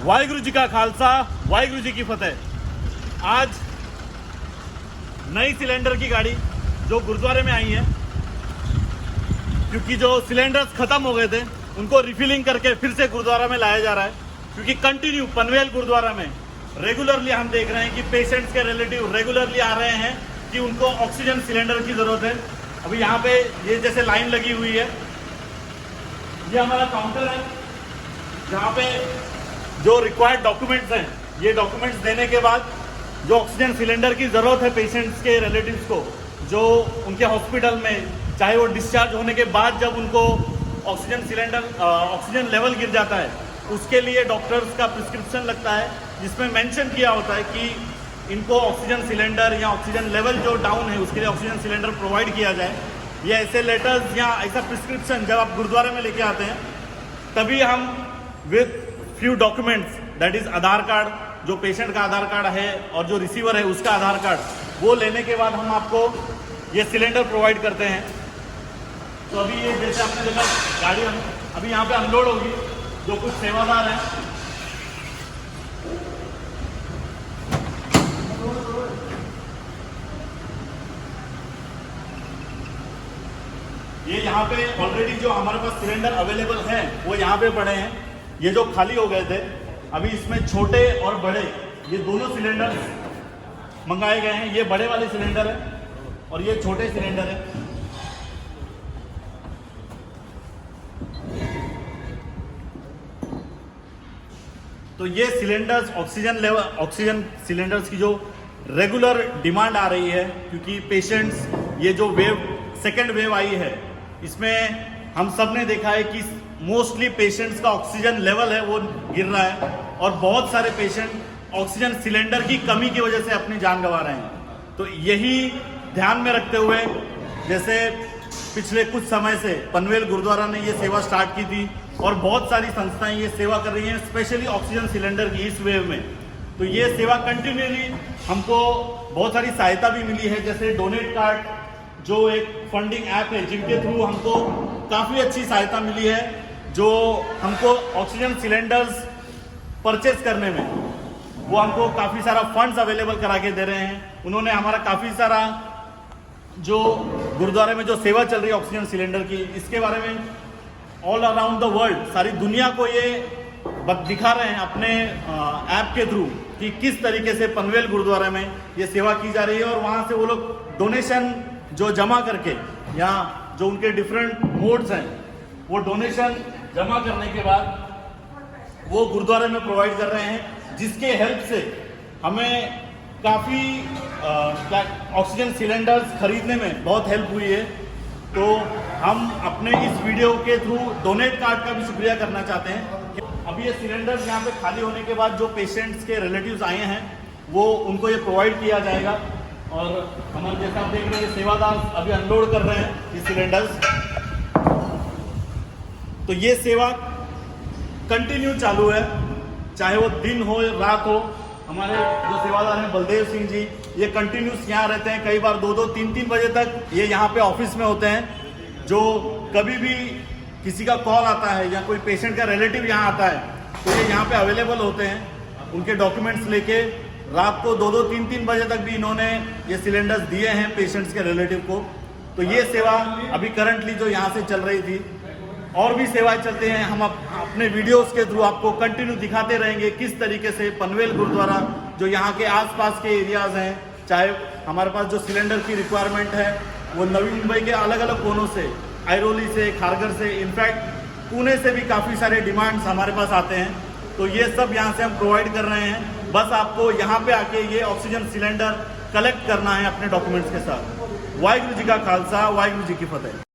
वाहिगुरु जी का खालसा, वाहिगुरु जी की फतेह। आज नई सिलेंडर की गाड़ी जो गुरुद्वारे में आई है, क्योंकि जो सिलेंडर्स खत्म हो गए थे उनको रिफिलिंग करके फिर से गुरुद्वारा में लाया जा रहा है। क्योंकि कंटिन्यू पनवेल गुरुद्वारा में रेगुलरली हम देख रहे हैं कि पेशेंट्स के रिलेटिव रेगुलरली आ रहे हैं कि उनको ऑक्सीजन सिलेंडर की ज़रूरत है। अभी यहाँ पे ये जैसे लाइन लगी हुई है, ये हमारा काउंटर है जहाँ पे जो रिक्वायर्ड डॉक्यूमेंट्स हैं, ये डॉक्यूमेंट्स देने के बाद जो ऑक्सीजन सिलेंडर की ज़रूरत है पेशेंट्स के रिलेटिव्स को, जो उनके हॉस्पिटल में चाहे वो डिस्चार्ज होने के बाद जब उनको ऑक्सीजन सिलेंडर ऑक्सीजन लेवल गिर जाता है, उसके लिए डॉक्टर्स का प्रिस्क्रिप्शन लगता है जिसमें मेंशन किया होता है कि इनको ऑक्सीजन सिलेंडर या ऑक्सीजन लेवल जो डाउन है उसके लिए ऑक्सीजन सिलेंडर प्रोवाइड किया जाए। या ऐसे लेटर्स या ऐसा प्रिस्क्रिप्शन जब आप गुरुद्वारे में लेके आते हैं, तभी हम with few documents that is Aadhaar card, जो पेशेंट का आधार कार्ड है और जो रिसीवर है उसका आधार कार्ड, वो लेने के बाद हम आपको ये सिलेंडर प्रोवाइड करते हैं। तो अभी ये जैसे आपने देखा गाड़ी अभी यहाँ पे अनलोड होगी, जो कुछ सेवादार हैं ये यहाँ पे ऑलरेडी जो हमारे पास सिलेंडर अवेलेबल हैं वो यहाँ पे पड़े हैं। ये जो खाली हो गए थे, अभी इसमें छोटे और बड़े ये दोनों सिलेंडर मंगाए गए हैं। ये बड़े वाले सिलेंडर है और ये छोटे सिलेंडर है। तो ये सिलेंडर्स ऑक्सीजन सिलेंडर्स की जो रेगुलर डिमांड आ रही है, क्योंकि पेशेंट्स ये जो सेकेंड वेव आई है, इसमें हम सब ने देखा है कि मोस्टली पेशेंट्स का ऑक्सीजन लेवल है वो गिर रहा है और बहुत सारे पेशेंट ऑक्सीजन सिलेंडर की कमी की वजह से अपनी जान गंवा रहे हैं। तो यही ध्यान में रखते हुए जैसे पिछले कुछ समय से पनवेल गुरुद्वारा ने ये सेवा स्टार्ट की थी और बहुत सारी संस्थाएं ये सेवा कर रही हैं, स्पेशली ऑक्सीजन सिलेंडर की इस वेव में। तो ये सेवा कंटिन्यूली हमको बहुत सारी सहायता भी मिली है, जैसे डोनेट कार्ड जो एक फंडिंग ऐप है जिनके थ्रू हमको काफ़ी अच्छी सहायता मिली है, जो हमको ऑक्सीजन सिलेंडर्स परचेज करने में वो हमको काफ़ी सारा फंड्स अवेलेबल करा के दे रहे हैं। उन्होंने हमारा काफ़ी सारा जो गुरुद्वारे में जो सेवा चल रही है ऑक्सीजन सिलेंडर की, इसके बारे में ऑल अराउंड द वर्ल्ड सारी दुनिया को ये दिखा रहे हैं अपने ऐप के थ्रू कि किस तरीके से पनवेल गुरुद्वारा में ये सेवा की जा रही है। और वहाँ से वो लोग डोनेशन जो जमा करके या जो उनके डिफरेंट मोड्स हैं वो डोनेशन जमा करने के बाद वो गुरुद्वारे में प्रोवाइड कर रहे हैं, जिसके हेल्प से हमें काफ़ी ऑक्सीजन सिलेंडर्स खरीदने में बहुत हेल्प हुई है। तो हम अपने इस वीडियो के थ्रू डोनेट कार्ड का भी शुक्रिया करना चाहते हैं। अभी ये सिलेंडर्स यहाँ पे खाली होने के बाद जो पेशेंट्स के रिलेटिव्स आए हैं वो उनको ये प्रोवाइड किया जाएगा। और हमारे जैसा आप देख रहे हैं सेवादार अभी अनलोड कर रहे हैं ये सिलेंडर्स। तो ये सेवा कंटिन्यू चालू है, चाहे वो दिन हो रात हो। हमारे जो सेवादार हैं बलदेव सिंह जी, ये कंटिन्यूस यहाँ रहते हैं, कई बार 2-2, 3-3 बजे तक ये यहाँ पे ऑफिस में होते हैं। जो कभी भी किसी का कॉल आता है या कोई पेशेंट का रिलेटिव यहाँ आता है तो ये यहाँ पे अवेलेबल होते हैं। उनके डॉक्यूमेंट्स लेके रात को 2-2, 3-3 बजे तक भी इन्होंने ये सिलेंडर्स दिए हैं पेशेंट्स के रिलेटिव को। तो ये सेवा अभी करंटली जो यहाँ से चल रही थी, और भी सेवाएं चलते हैं। हम अपने वीडियोस के थ्रू आपको कंटिन्यू दिखाते रहेंगे किस तरीके से पनवेल गुरुद्वारा जो यहाँ के आसपास के एरियाज़ हैं, चाहे हमारे पास जो सिलेंडर की रिक्वायरमेंट है वो नवी मुंबई के अलग अलग कोनों से, आइरोली से, खारगर से, इनफैक्ट पुणे से भी काफ़ी सारे डिमांड्स हमारे पास आते हैं। तो ये सब यहाँ से हम प्रोवाइड कर रहे हैं। बस आपको यहाँ पे आके ये ऑक्सीजन सिलेंडर कलेक्ट करना है अपने डॉक्यूमेंट्स के साथ। वाहिगुरु जी का खालसा, वाहिगुरु जी की फतेह।